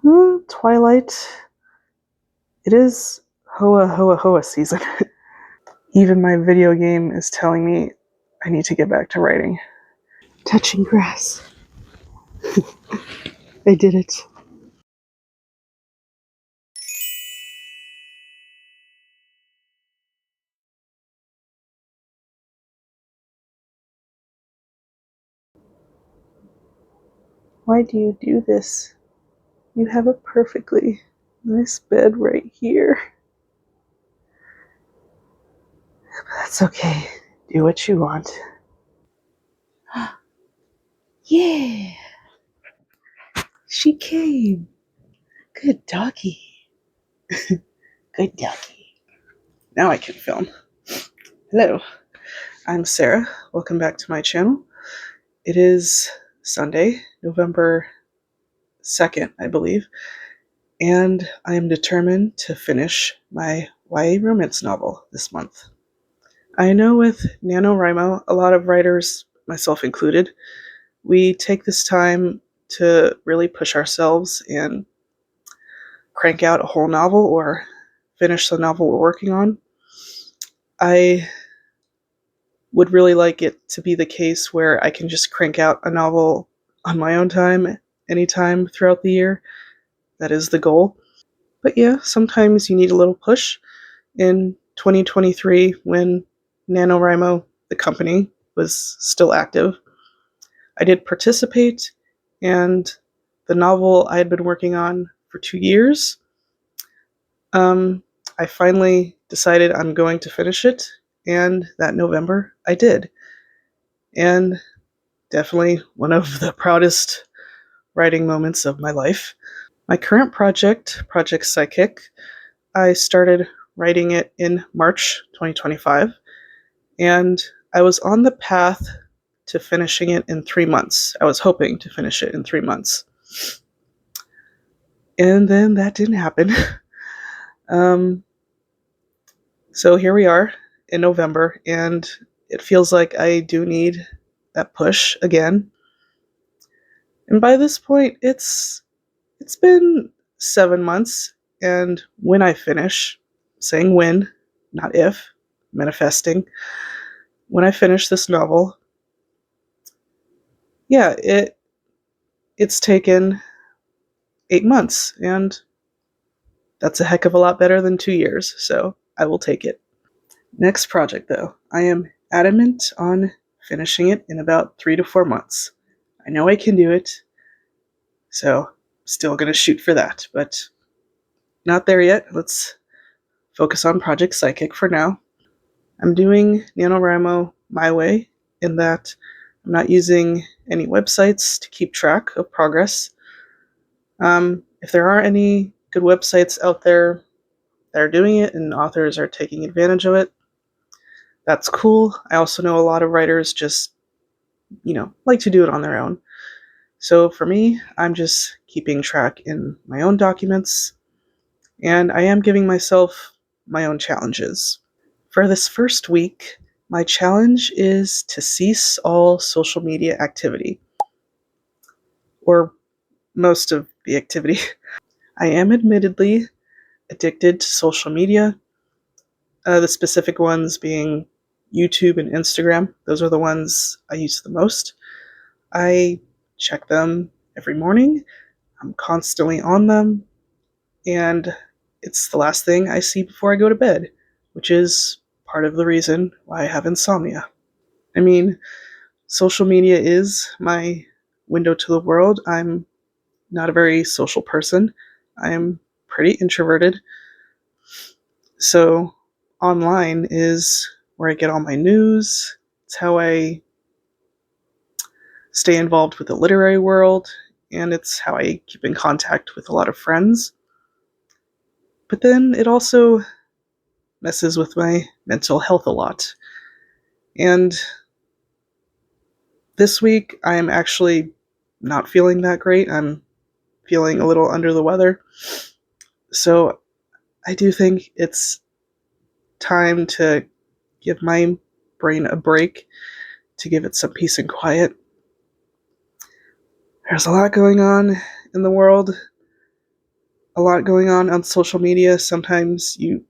Twilight. It is hoaaa season. Even my video game is telling me I need to get back to writing. Touching grass. I did it. Why do you do this? You have a perfectly nice bed right here. That's okay. Do what you want. Yeah! She came! Good doggy. Good doggy. Now I can film. Hello, I'm Sarah. Welcome back to my channel. It is Sunday, November 2nd, I believe, and I am determined to finish my YA romance novel this month. I know with NaNoWriMo, a lot of writers, myself included, we take this time to really push ourselves and crank out a whole novel or finish the novel we're working on. I would really like it to be the case where I can just crank out a novel on my own time, anytime throughout the year. That is the goal. But yeah, sometimes you need a little push. In 2023, when NaNoWriMo, the company, was still active, I did participate, and the novel I had been working on for 2 years, I finally decided I'm going to finish it, and that November I did. And definitely one of the proudest writing moments of my life. My current project, Project Psychic, I started writing it in March 2025, and I was on the path to finishing it in 3 months. I was hoping to finish it in 3 months. And then that didn't happen. So here we are in November, and it feels like I do need that push again. And by this point, it's been 7 months, and when I finish, saying when, not if, manifesting, when I finish this novel, yeah, it's taken 8 months, and that's a heck of a lot better than 2 years, so I will take it. Next project, though, I am adamant on finishing it in about 3 to 4 months. I know I can do it, so still gonna shoot for that, but not there yet. Let's focus on Project Psychic for now. I'm doing NaNoWriMo my way, in that I'm not using any websites to keep track of progress. If there are any good websites out there that are doing it and authors are taking advantage of it, that's cool. I also know a lot of writers just, like to do it on their own. So for me, I'm just keeping track in my own documents, and I am giving myself my own challenges. For this first week, my challenge is to cease all social media activity, or most of the activity. I am admittedly addicted to social media, the specific ones being YouTube and Instagram. Those are the ones I use the most. I check them every morning. I'm constantly on them, and it's the last thing I see before I go to bed, which is part of the reason why I have insomnia. I mean, social media is my window to the world. I'm not a very social person. I'm pretty introverted. So online is where I get all my news. It's how I stay involved with the literary world, and it's how I keep in contact with a lot of friends. But then it also messes with my mental health a lot. And this week, I am actually not feeling that great. I'm feeling a little under the weather. So I do think it's time to give my brain a break, to give it some peace and quiet. There's a lot going on in the world, a lot going on social media. Sometimes you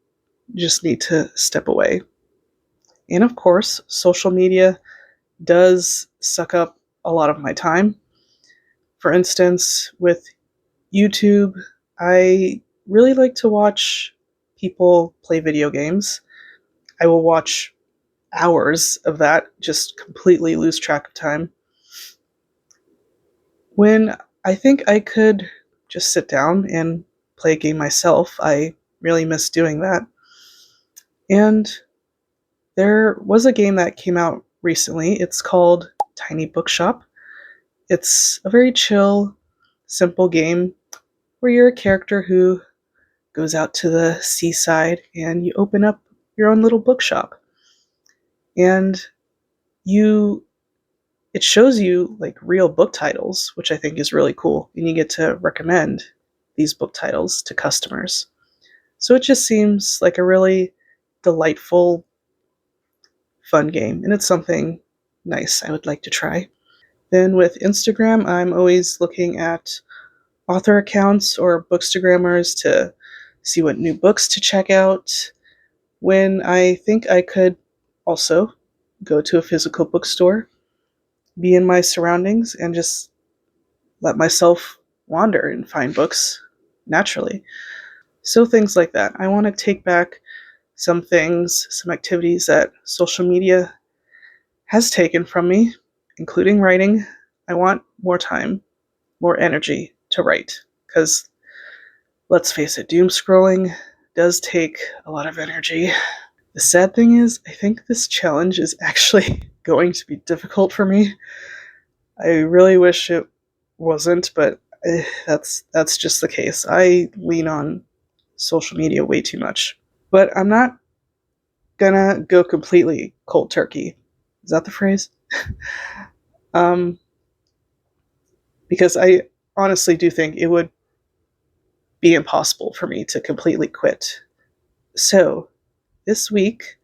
just need to step away. And of course, social media does suck up a lot of my time. For instance, with YouTube, I really like to watch people play video games. I will watch hours of that, just completely lose track of time. When I think I could just sit down and play a game myself, I really miss doing that. And there was a game that came out recently. It's called Tiny Bookshop. It's a very chill, simple game where you're a character who goes out to the seaside and you open up your own little bookshop. And it shows you like real book titles, which I think is really cool. And you get to recommend these book titles to customers. So it just seems like a really delightful, fun game. And it's something nice I would like to try. Then with Instagram, I'm always looking at author accounts or bookstagrammers to see what new books to check out. When I think I could also go to a physical bookstore, be in my surroundings, and just let myself wander and find books naturally. So things like that. I want to take back some things, some activities that social media has taken from me, including writing. I want more time, more energy to write. Because let's face it, doomscrolling does take a lot of energy. The sad thing is, I think this challenge is actually going to be difficult for me. I really wish it wasn't, but that's just the case. I lean on social media way too much. But I'm not gonna go completely cold turkey. Is that the phrase? um, because I honestly do think it would be impossible for me to completely quit. So, this week,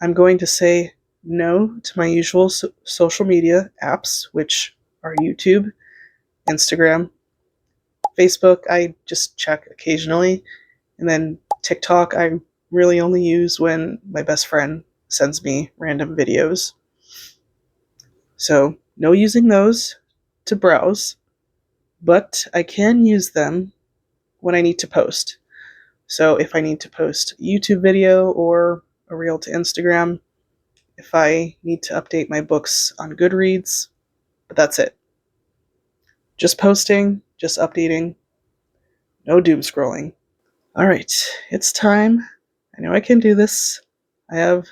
I'm going to say no to my usual social media apps, which are YouTube, Instagram, Facebook, I just check occasionally, and then TikTok, I really only use when my best friend sends me random videos. So, no using those to browse, but I can use them when I need to post. So, if I need to post a YouTube video or a reel to Instagram, if I need to update my books on Goodreads, but that's it. Just posting, just updating, no doom scrolling. Alright, it's time. I know I can do this. I have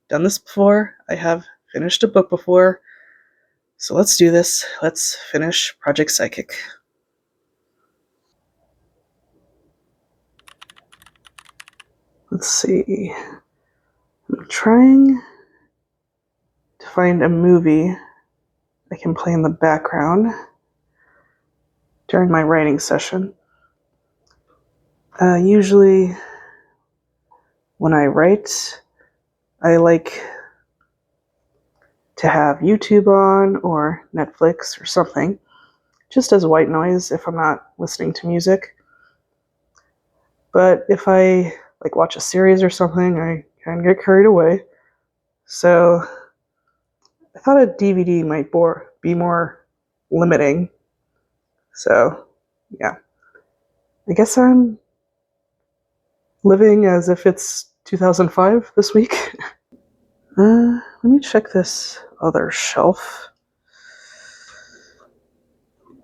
done this before. I have finished a book before. So let's do this. Let's finish Project Psychic. Let's see. I'm trying to find a movie I can play in the background during my writing session. Usually, when I write, I like to have YouTube on or Netflix or something, just as white noise if I'm not listening to music. But if I watch a series or something, I can get carried away. So I thought a DVD might be more limiting. So yeah, I guess I'm living as if it's 2005 this week. Let me check this other shelf.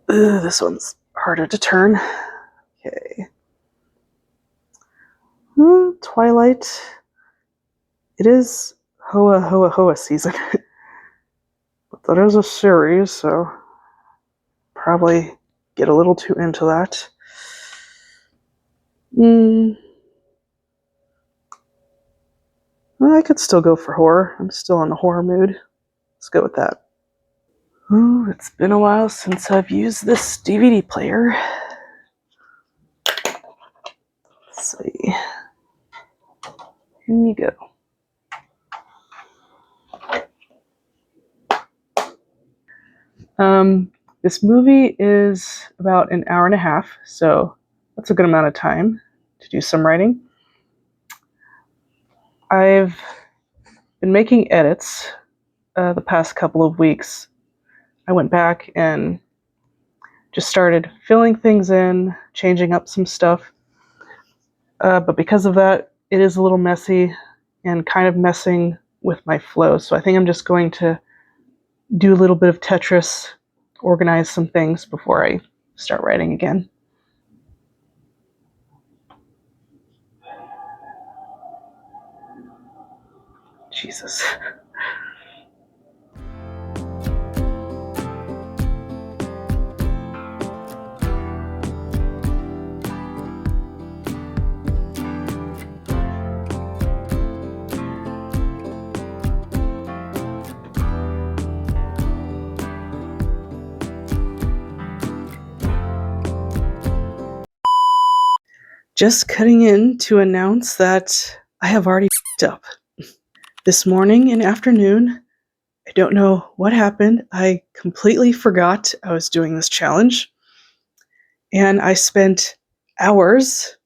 This one's harder to turn. Okay. Twilight. It is hoaaa season. But that is a series, so probably get a little too into that. Well, I could still go for horror. I'm still in a horror mood. Let's go with that. Ooh, it's been a while since I've used this DVD player. Let's see. Here you go. This movie is about an hour and a half, so that's a good amount of time to do some writing. I've been making edits the past couple of weeks. I went back and just started filling things in, changing up some stuff. But because of that, it is a little messy and kind of messing with my flow. So I think I'm just going to do a little bit of Tetris, organize some things before I start writing again. Jesus. Just cutting in to announce that I have already f***ed up. This morning and afternoon, I don't know what happened. I completely forgot I was doing this challenge. And I spent hours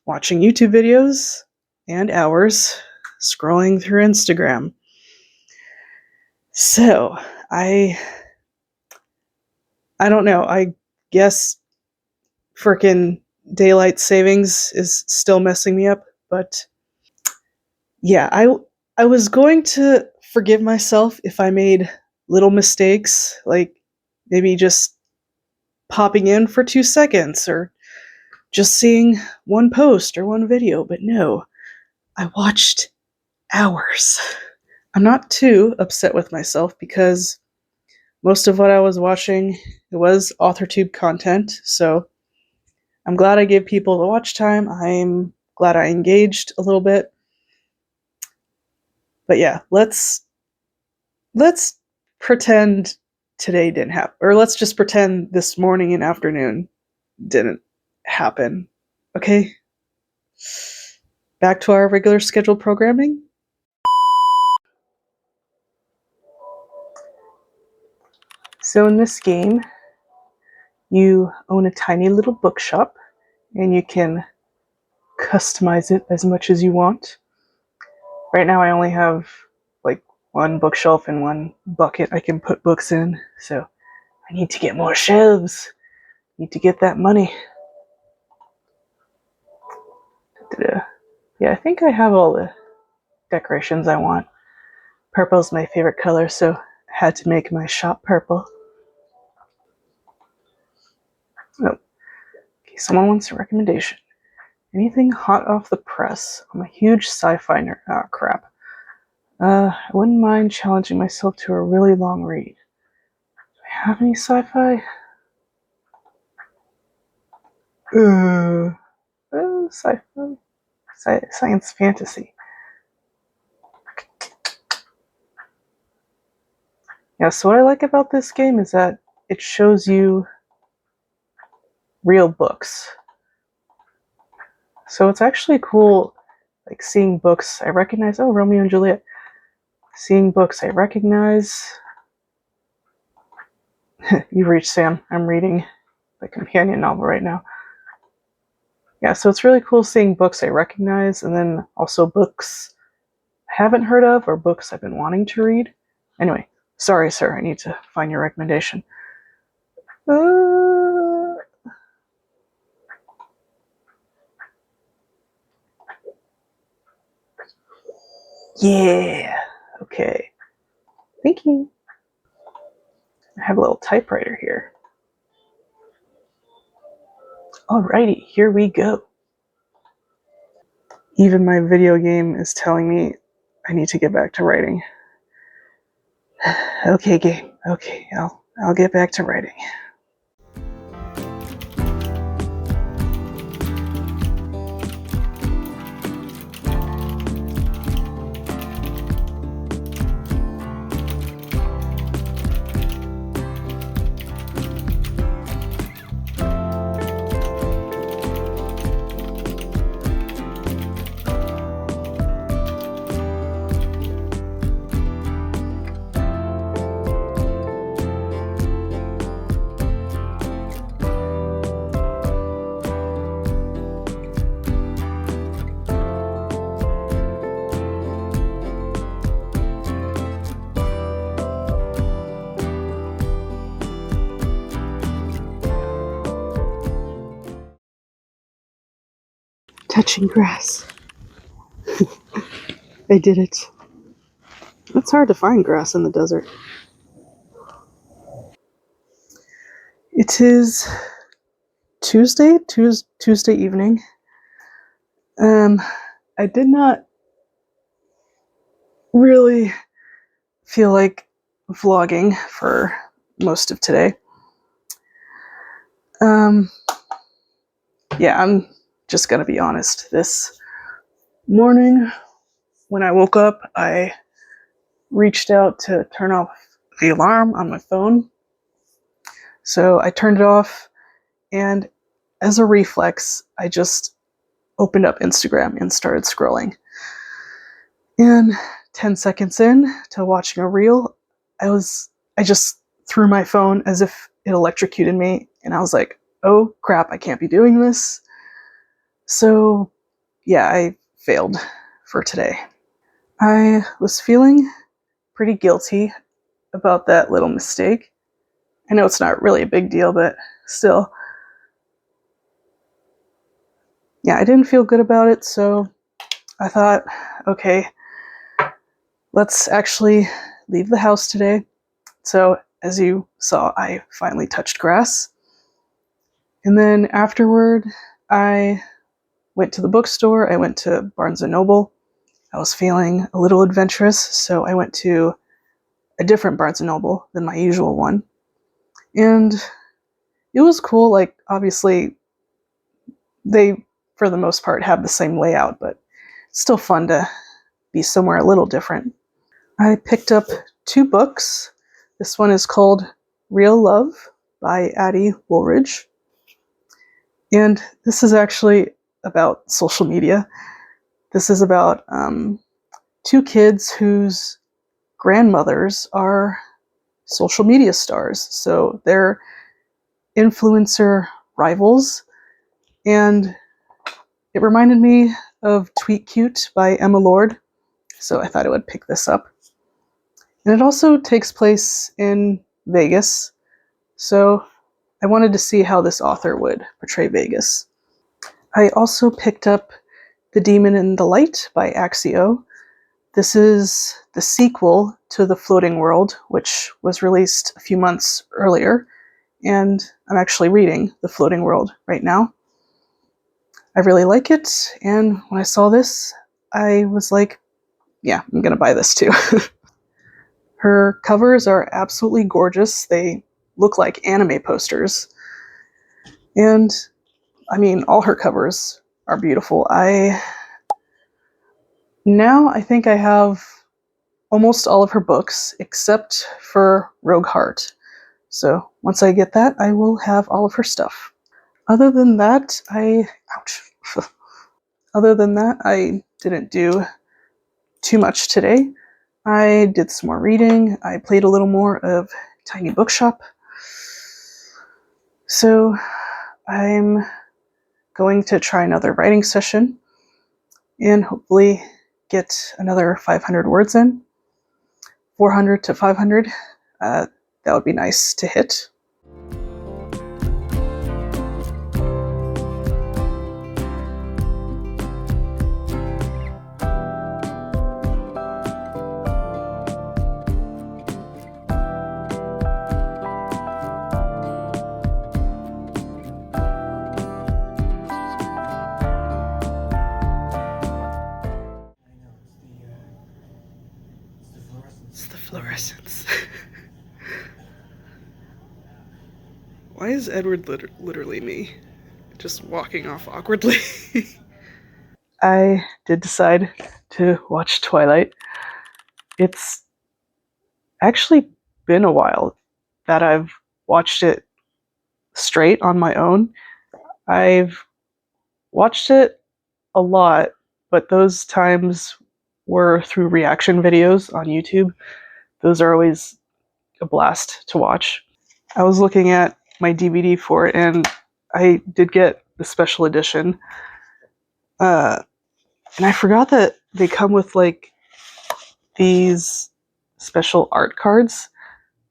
watching YouTube videos and hours scrolling through Instagram. So, I don't know. I guess frickin' daylight savings is still messing me up, but yeah, I was going to forgive myself if I made little mistakes, like maybe just popping in for 2 seconds or just seeing one post or one video, but no, I watched hours. I'm not too upset with myself because most of what I was watching, it was authortube content, so I'm glad I gave people the watch time. I'm glad I engaged a little bit. But yeah, let's pretend today didn't happen. Or let's just pretend this morning and afternoon didn't happen. Okay? Back to our regular scheduled programming. So in this game, you own a tiny little bookshop, and you can customize it as much as you want. Right now I only have like one bookshelf and one bucket I can put books in, so I need to get more shelves. Need to get that money. Yeah, I think I have all the decorations I want. Purple's my favorite color, so I had to make my shop purple. Oh, okay, someone wants a recommendation. Anything hot off the press? I'm a huge sci-fi nerd. Oh, crap. I wouldn't mind challenging myself to a really long read. Do I have any sci-fi? Sci-fi? Science fantasy. Yeah, so what I like about this game is that it shows you real books. So it's actually cool, like seeing books I recognize. Oh, Romeo and Juliet. Seeing books I recognize. You've reached Sam. I'm reading the companion novel right now. Yeah, so it's really cool seeing books I recognize, and then also books I haven't heard of, or books I've been wanting to read. Anyway, sorry, sir, I need to find your recommendation. Yeah, okay. Thank you. I have a little typewriter here. Alrighty, here we go. Even my video game is telling me I need to get back to writing. Okay, game. Okay, I'll get back to writing. touching grass. I did it. It's hard to find grass in the desert. It is Tuesday evening. I did not really feel like vlogging for most of today. Yeah, I'm just gonna be honest. This morning, when I woke up, I reached out to turn off the alarm on my phone. So I turned it off, and as a reflex, I just opened up Instagram and started scrolling. And 10 seconds in to watching a reel, I just threw my phone as if it electrocuted me, and I was like, oh crap, I can't be doing this. So yeah, I failed for today. I was feeling pretty guilty about that little mistake. I know it's not really a big deal, but still. Yeah, I didn't feel good about it, so I thought, okay, let's actually leave the house today. So, as you saw, I finally touched grass. And then afterward, I went to the bookstore. I went to Barnes & Noble. I was feeling a little adventurous, so I went to a different Barnes & Noble than my usual one. And it was cool. Like, obviously, they, for the most part, have the same layout, but it's still fun to be somewhere a little different. I picked up 2 books. This one is called Real Love by Addie Woolridge. And this is actually about social media. This is about 2 kids whose grandmothers are social media stars. So they're influencer rivals. And it reminded me of Tweet Cute by Emma Lord. So I thought I would pick this up. And it also takes place in Vegas. So I wanted to see how this author would portray Vegas. I also picked up The Demon in the Light by Axio. This is the sequel to The Floating World, which was released a few months earlier, and I'm actually reading The Floating World right now. I really like it, and when I saw this, I was like, yeah, I'm gonna buy this too. Her covers are absolutely gorgeous. They look like anime posters. And, I mean, all her covers are beautiful. I think I have almost all of her books, except for Rogue Heart. So once I get that, I will have all of her stuff. Other than that, Other than that, I didn't do too much today. I did some more reading. I played a little more of Tiny Bookshop. So I'm going to try another writing session and hopefully get another 500 words in. 400 to 500. That would be nice to hit. It's the fluorescence. Why is Edward literally me? Just walking off awkwardly. I did decide to watch Twilight. It's actually been a while that I've watched it straight on my own. I've watched it a lot, but those times were through reaction videos on YouTube. Those are always a blast to watch. I was looking at my DVD for it, and I did get the special edition. And I forgot that they come with like these special art cards.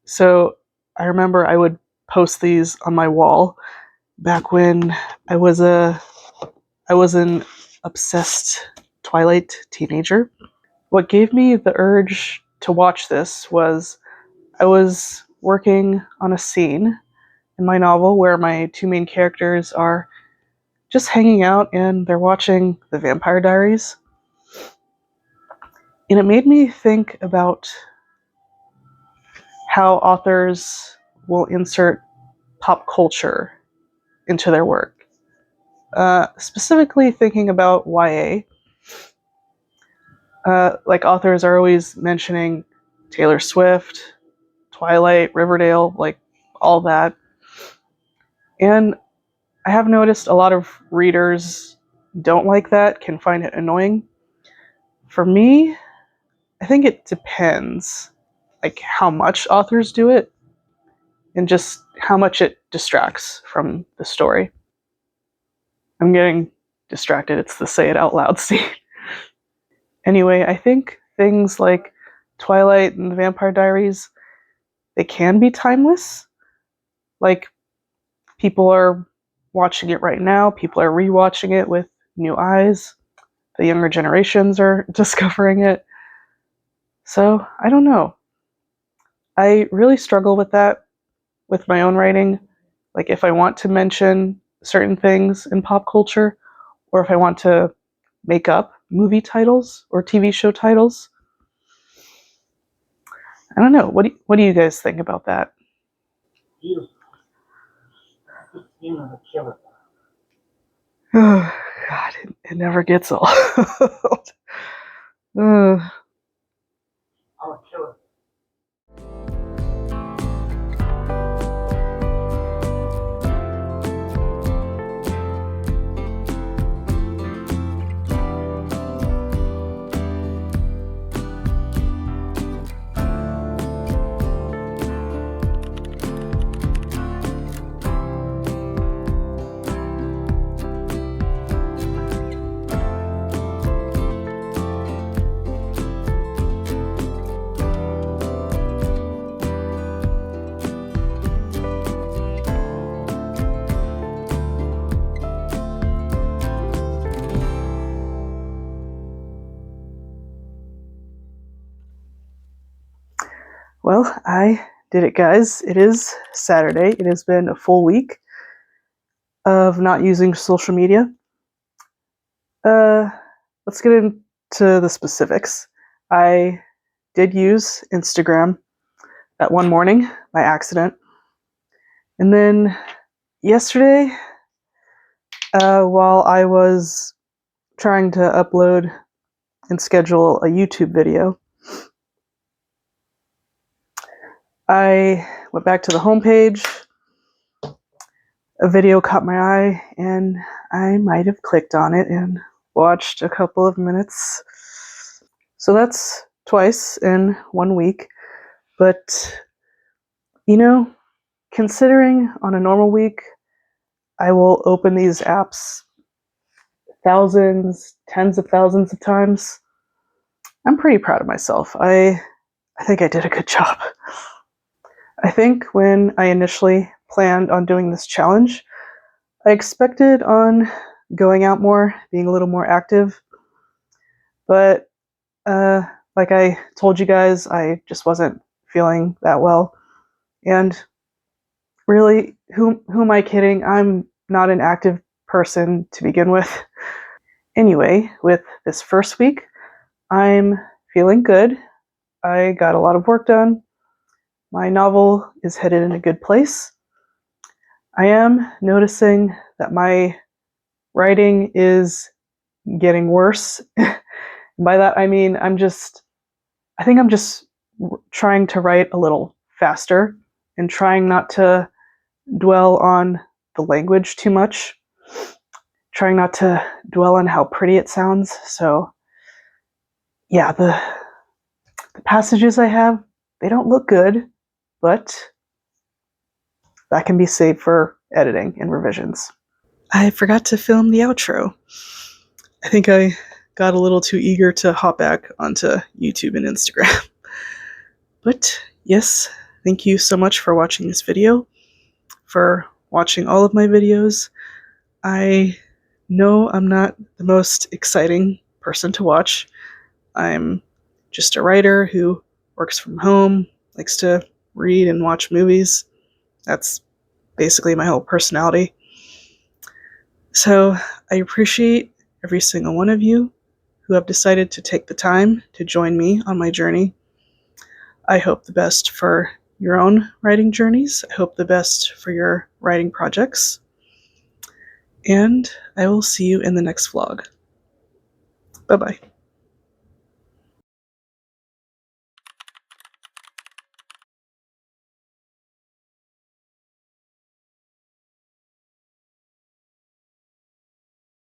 So I remember I would post these on my wall back when I was in obsessed Twilight teenager. What gave me the urge to watch this was I was working on a scene in my novel where my two main characters are just hanging out and they're watching The Vampire Diaries. And it made me think about how authors will insert pop culture into their work. Specifically thinking about YA. Like authors are always mentioning Taylor Swift, Twilight, Riverdale, like all that. And I have noticed a lot of readers don't like that, can find it annoying. For me, I think it depends, like how much authors do it and just how much it distracts from the story. I'm getting distracted. It's the say it out loud scene. Anyway, I think things like Twilight and the Vampire Diaries, they can be timeless. Like, people are watching it right now. People are rewatching it with new eyes. The younger generations are discovering it. So, I don't know. I really struggle with that with my own writing. Like, if I want to mention certain things in pop culture, or if I want to make up movie titles or TV show titles. I don't know. What do you guys think about that? Beautiful. You know, killer. Oh, God, it never gets old. I'm a killer. Well, I did it, guys. It is Saturday. It has been a full week of not using social media. Let's get into the specifics. I did use Instagram that one morning by accident. And then yesterday, while I was trying to upload and schedule a YouTube video, I went back to the homepage. A video caught my eye, and I might have clicked on it and watched a couple of minutes. So that's twice in 1 week. But, you know, considering on a normal week, I will open these apps thousands, tens of thousands of times. I'm pretty proud of myself. I think I did a good job. I think when I initially planned on doing this challenge, I expected on going out more, being a little more active. But like I told you guys, I just wasn't feeling that well. And really, who am I kidding? I'm not an active person to begin with. Anyway, with this first week, I'm feeling good. I got a lot of work done. My novel is headed in a good place. I am noticing that my writing is getting worse. By that I mean I think I'm just trying to write a little faster and trying not to dwell on the language too much. Trying not to dwell on how pretty it sounds. So yeah, the passages I have, they don't look good, but that can be saved for editing and revisions. I forgot to film the outro. I think I got a little too eager to hop back onto YouTube and Instagram. But yes, thank you so much for watching this video, for watching all of my videos. I No, I'm not the most exciting person to watch. I'm just a writer who works from home, likes to read and watch movies. That's basically my whole personality. So I appreciate every single one of you who have decided to take the time to join me on my journey. I hope the best for your own writing journeys. I hope the best for your writing projects. And I will see you in the next vlog. Bye-bye.